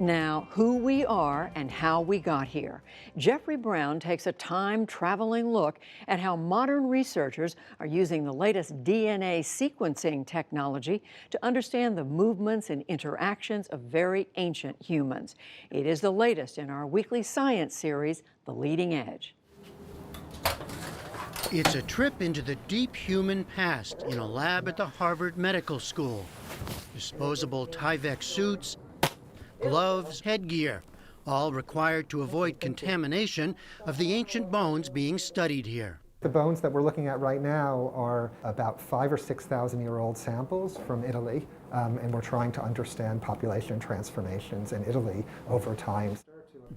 Now, who we are and how we got here. Jeffrey Brown takes a time-traveling look at how modern researchers are using the latest DNA sequencing technology to understand the movements and interactions of very ancient humans. It is the latest in our weekly science series, The Leading Edge. It's a trip into the deep human past in a lab at the Harvard Medical School. Disposable Tyvek suits, gloves, headgear, all required to avoid contamination of the ancient bones being studied here. The bones that we're looking at right now are about 5,000 or 6,000 year old samples from Italy, and we're trying to understand population transformations in Italy over time.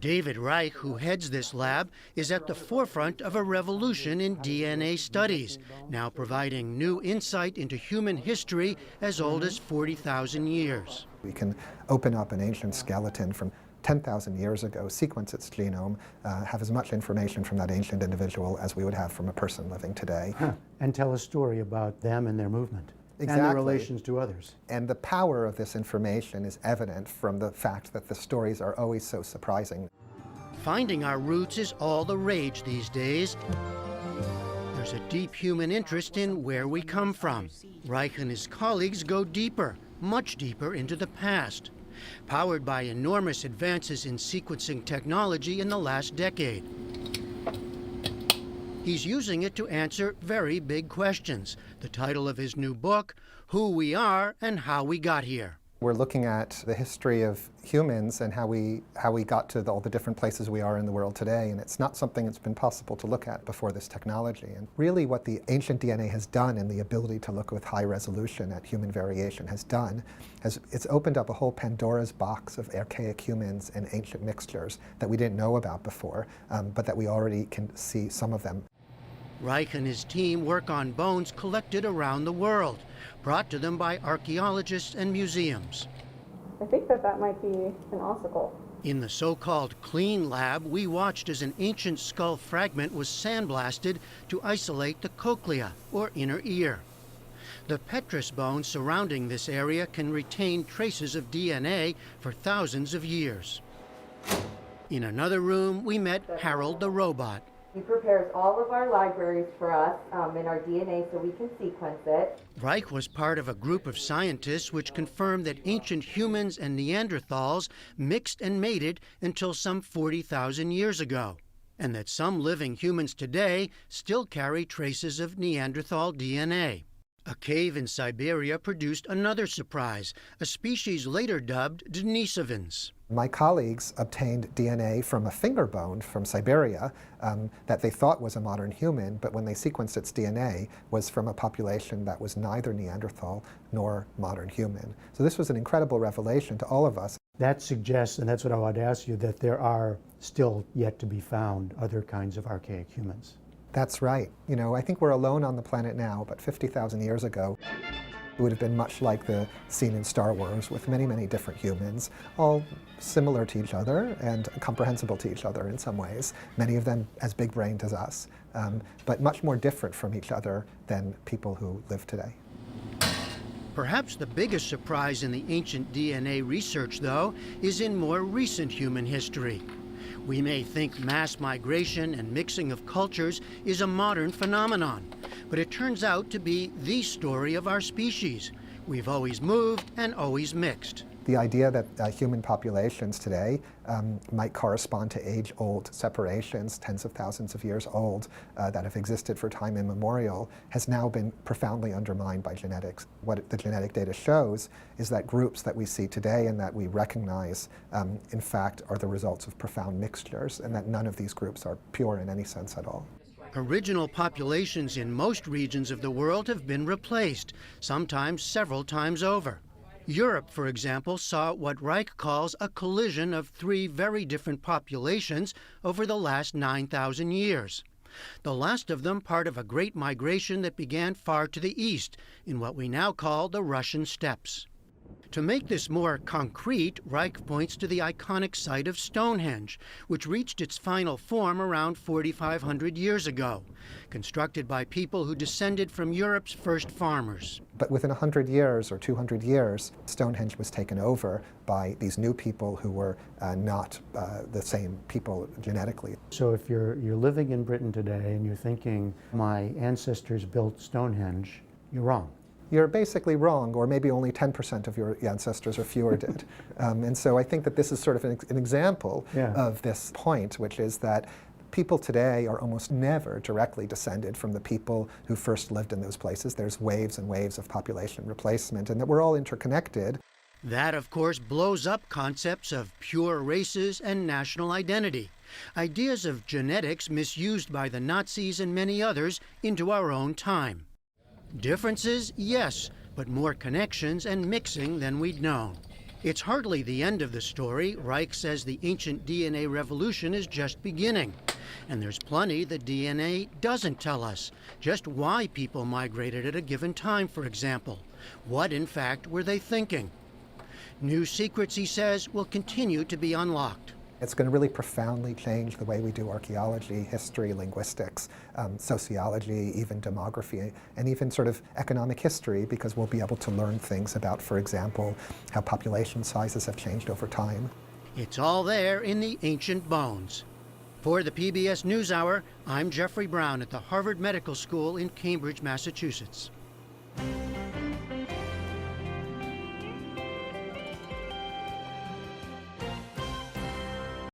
David Reich, who heads this lab, is at the forefront of a revolution in DNA studies, now providing new insight into human history as old as 40,000 years. We can open up an ancient skeleton from 10,000 years ago, sequence its genome, have as much information from that ancient individual as we would have from a person living today. And tell a story about them and their movement. Exactly. And their relations to others. And the power of this information is evident from the fact that the stories are always so surprising. Finding our roots is all the rage these days. There's a deep human interest in where we come from. Reich and his colleagues go deeper, much deeper into the past, powered by enormous advances in sequencing technology in the last decade. He's using it to answer very big questions. The title of his new book, Who We Are and How We Got Here. We're looking at the history of humans and how we got to all the different places we are in the world today, and it's not something that's been possible to look at before this technology. And really what the ancient DNA has done, and the ability to look with high resolution at human variation has done, it's opened up a whole Pandora's box of archaic humans and ancient mixtures that we didn't know about before, but that we already can see some of them. Reich and his team work on bones collected around the world, brought to them by archaeologists and museums. I think that might be an ossicle. In the so-called clean lab, we watched as an ancient skull fragment was sandblasted to isolate the cochlea, or inner ear. The petrous bones surrounding this area can retain traces of DNA for thousands of years. In another room, we met Harold the robot. He prepares all of our libraries for us in our DNA so we can sequence it. Reich was part of a group of scientists which confirmed that ancient humans and Neanderthals mixed and mated until some 40,000 years ago, and that some living humans today still carry traces of Neanderthal DNA. A cave in Siberia produced another surprise, a species later dubbed Denisovans. My colleagues obtained DNA from a finger bone from Siberia that they thought was a modern human, but when they sequenced its DNA was from a population that was neither Neanderthal nor modern human. So this was an incredible revelation to all of us. That suggests, and that's what I would ask you, that there are still yet to be found other kinds of archaic humans. That's right. You know, I think we're alone on the planet now, but 50,000 years ago, it would have been much like the scene in Star Wars with many, many different humans, all similar to each other and comprehensible to each other in some ways, many of them as big-brained as us, but much more different from each other than people who live today. Perhaps the biggest surprise in the ancient DNA research, though, is in more recent human history. We may think mass migration and mixing of cultures is a modern phenomenon, but it turns out to be the story of our species. We've always moved and always mixed. The idea that human populations today might correspond to age-old separations, tens of thousands of years old, that have existed for time immemorial, has now been profoundly undermined by genetics. What the genetic data shows is that groups that we see today and that we recognize, in fact, are the results of profound mixtures, and that none of these groups are pure in any sense at all. Original populations in most regions of the world have been replaced, sometimes several times over. Europe, for example, saw what Reich calls a collision of three very different populations over the last 9,000 years. The last of them part of a great migration that began far to the east, in what we now call the Russian steppes. To make this more concrete, Reich points to the iconic site of Stonehenge, which reached its final form around 4,500 years ago, constructed by people who descended from Europe's first farmers. But within 100 years or 200 years, Stonehenge was taken over by these new people who were not the same people genetically. So if you're living in Britain today and you're thinking, my ancestors built Stonehenge, you're wrong. You're basically wrong, or maybe only 10% of your ancestors or fewer did. And so I think that this is sort of an example of this point, which is that people today are almost never directly descended from the people who first lived in those places. There's waves and waves of population replacement, and that we're all interconnected. That, of course, blows up concepts of pure races and national identity, ideas of genetics misused by the Nazis and many others into our own time. Differences, yes, but more connections and mixing than we'd known. It's hardly the end of the story. Reich says the ancient DNA revolution is just beginning. And there's plenty the DNA doesn't tell us. Just why people migrated at a given time, for example. What, in fact, were they thinking? New secrets, he says, will continue to be unlocked. It's going to really profoundly change the way we do archaeology, history, linguistics, sociology, even demography, and even sort of economic history, because we'll be able to learn things about, for example, how population sizes have changed over time. It's all there in the ancient bones. For the PBS NewsHour, I'm Jeffrey Brown at the Harvard Medical School in Cambridge, Massachusetts.